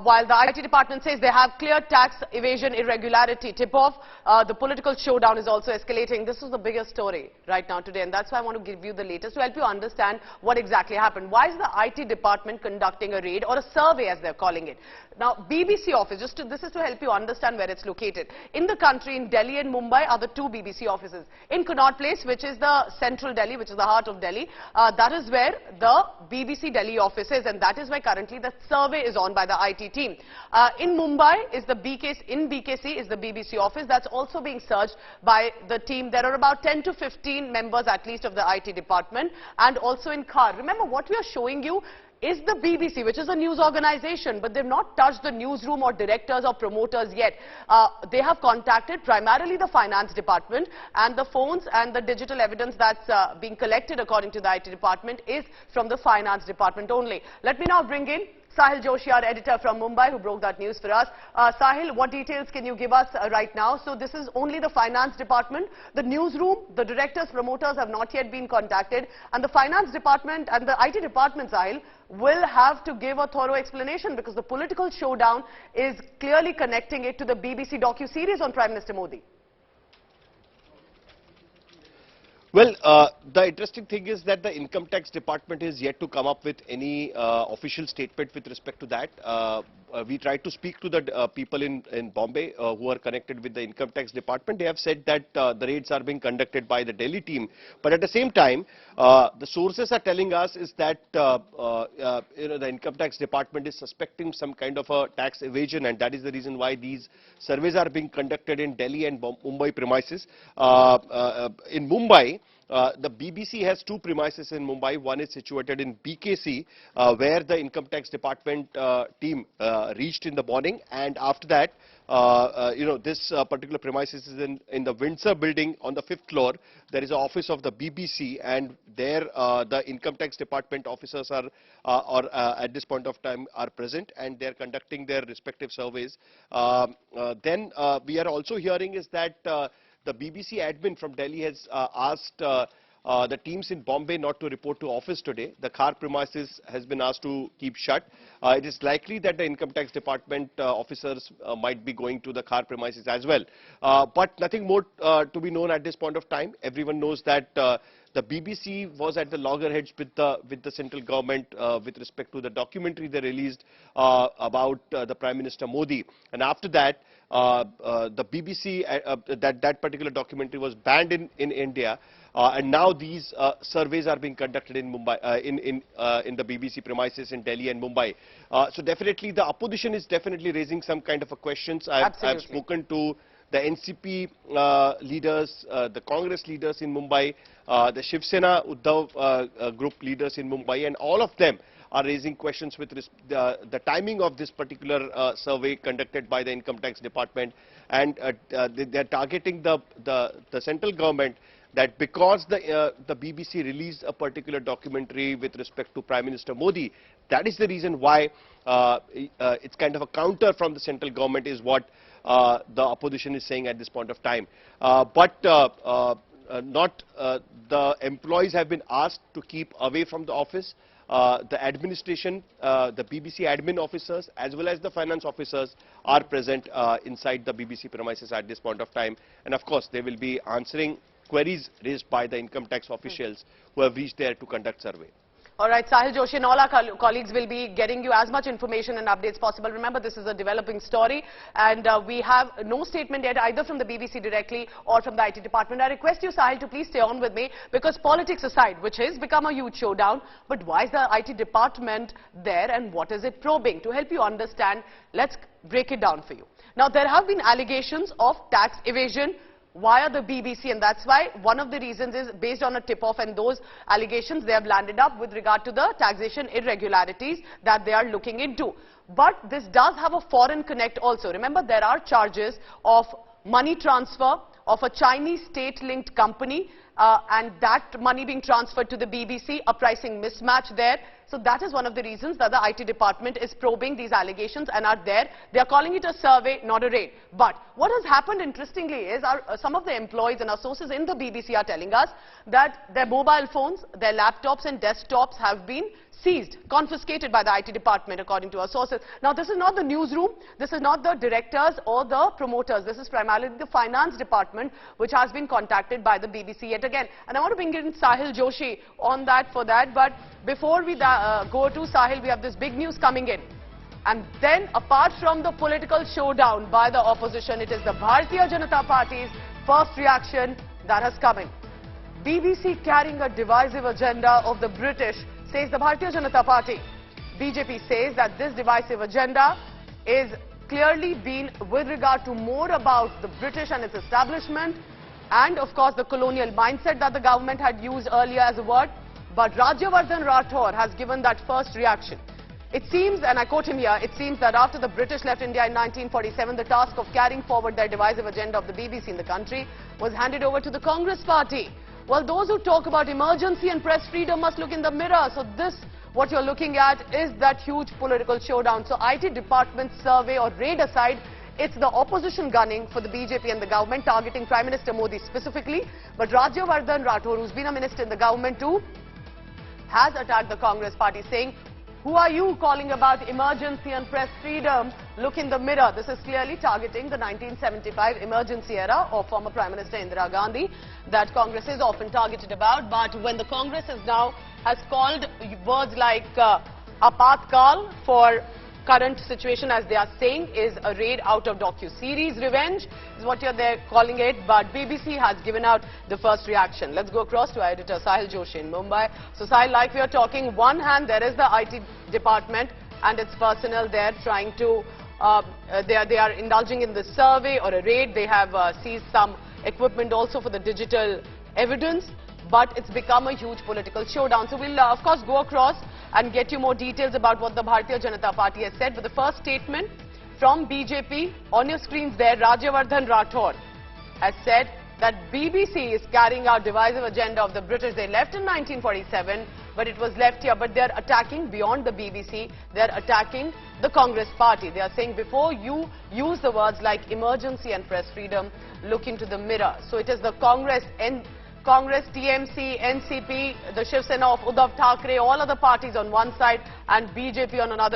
while the IT department says they have clear tax evasion irregularity tip-off, the political showdown is also escalating. This is the biggest story right now today, and that's why I want to give you the latest to help you understand what exactly happened. Why is the IT department conducting a raid or a survey, as they're calling it? Now, BBC office, this is to help you understand where it's located. In the country, in Delhi and Mumbai are the two BBC offices. In Connaught Place, which is the central Delhi, which is the heart of Delhi, that is where the BBC Delhi office is, and that is where currently the survey is on by the IT team. In Mumbai is the BKC is the BBC office. That's also being searched by the team. There are about 10 to 15 members at least of the IT department, and also in Khar. Remember, what we are showing you is the BBC, which is a news organization, but they've not touched the newsroom or directors or promoters yet. They have contacted primarily the finance department, and the phones and the digital evidence that's being collected according to the IT department is from the finance department only. Let me now bring in Sahil Joshi, our editor from Mumbai, who broke that news for us. Sahil, what details can you give us right now? So this is only the finance department. The newsroom, the directors, promoters have not yet been contacted. And the finance department and the IT department, Sahil, will have to give a thorough explanation, because the political showdown is clearly connecting it to the BBC docu-series on Prime Minister Modi. Well, the interesting thing is that the income tax department is yet to come up with any official statement with respect to that. We tried to speak to the people in Bombay who are connected with the income tax department. They have said that the raids are being conducted by the Delhi team. But at the same time, the sources are telling us is that the income tax department is suspecting some kind of a tax evasion, and that is the reason why these surveys are being conducted in Delhi and Mumbai premises. In Mumbai, the BBC has two premises in Mumbai. One is situated in BKC, where the income tax department team reached in the morning, and after that, this particular premises is in the Windsor building on the 5th floor. There is an office of the BBC, and there the income tax department officers are at this point of time are present, and they are conducting their respective surveys. Then we are also hearing is that the BBC admin from Delhi has asked the teams in Bombay not to report to office today. The Khar premises has been asked to keep shut. It is likely that the income tax department officers might be going to the Khar premises as well. But nothing more to be known at this point of time. Everyone knows that the BBC was at the loggerheads with the central government with respect to the documentary they released about the Prime Minister Modi, and after that the BBC that particular documentary was banned in India, and now these surveys are being conducted in Mumbai in the BBC premises in Delhi and Mumbai. So definitely the opposition is definitely raising some kind of questions. I've spoken to the NCP leaders, the Congress leaders in Mumbai, the Shiv Sena Uddhav group leaders in Mumbai, and all of them are raising questions with the timing of this particular survey conducted by the income tax department, and they are targeting the central government, that because the BBC released a particular documentary with respect to Prime Minister Modi, that is the reason why it's kind of a counter from the central government, is what the opposition is saying at this point of time. The employees have been asked to keep away from the office. The administration, the BBC admin officers as well as the finance officers are present inside the BBC premises at this point of time, and of course they will be answering queries raised by the income tax officials who have reached there to conduct survey. All right, Sahil Joshi and all our colleagues will be getting you as much information and updates possible. Remember, this is a developing story, and we have no statement yet either from the BBC directly or from the IT department. I request you, Sahil, to please stay on with me, because politics aside, which has become a huge showdown, but why is the IT department there and what is it probing? To help you understand, let's break it down for you. Now, there have been allegations of tax evasion via the BBC, and that's why one of the reasons is based on a tip-off, and those allegations they have landed up with regard to the taxation irregularities that they are looking into. But this does have a foreign connect also. Remember, there are charges of money transfer of a Chinese state-linked company, and that money being transferred to the BBC, a pricing mismatch there. So that is one of the reasons that the IT department is probing these allegations and are there. They are calling it a survey, not a raid. But what has happened, interestingly, is some of the employees and our sources in the BBC are telling us that their mobile phones, their laptops and desktops have been seized, confiscated by the IT department, according to our sources. Now, this is not the newsroom, this is not the directors or the promoters, this is primarily the finance department which has been contacted by the BBC yet again. And I want to bring in Sahil Joshi on that for that, but before we go to Sahil, we have this big news coming in. And then, apart from the political showdown by the opposition, it is the Bharatiya Janata Party's first reaction that has come in. BBC carrying a divisive agenda of the British, says the Bharatiya Janata Party. BJP says that this divisive agenda is clearly been with regard to more about the British and its establishment and of course the colonial mindset that the government had used earlier as a word. But Rajyavardhan Rathore has given that first reaction. It seems, and I quote him here, it seems that after the British left India in 1947, the task of carrying forward their divisive agenda of the BBC in the country was handed over to the Congress Party. Well, those who talk about emergency and press freedom must look in the mirror. So this, what you're looking at, is that huge political showdown. So IT department survey or raid aside, it's the opposition gunning for the BJP and the government, targeting Prime Minister Modi specifically. But Rajyavardhan Rathore, who's been a minister in the government too, has attacked the Congress Party, saying, "Who are you calling about emergency and press freedom? Look in the mirror." This is clearly targeting the 1975 emergency era of former Prime Minister Indira Gandhi that Congress is often targeted about. But when the Congress has called words like apatkal for current situation, as they are saying, is a raid out of docu-series revenge, is what they're calling it. But BBC has given out the first reaction. Let's go across to our editor Sahil Joshi in Mumbai. So Sahil, like we are talking, one hand there is the IT department and its personnel there trying to, they are indulging in the survey or a raid. They have seized some equipment also for the digital evidence. But it's become a huge political showdown. So we'll of course go across and get you more details about what the Bharatiya Janata Party has said. But the first statement from BJP, on your screens there, Rajyavardhan Rathore has said that BBC is carrying out divisive agenda of the British. They left in 1947, but it was left here. But they're attacking beyond the BBC. They're attacking the Congress Party. They are saying, before you use the words like emergency and press freedom, look into the mirror. So it is the Congress, TMC, NCP, the Shiv Sena of Uddhav Thackeray, all other parties on one side and BJP on another.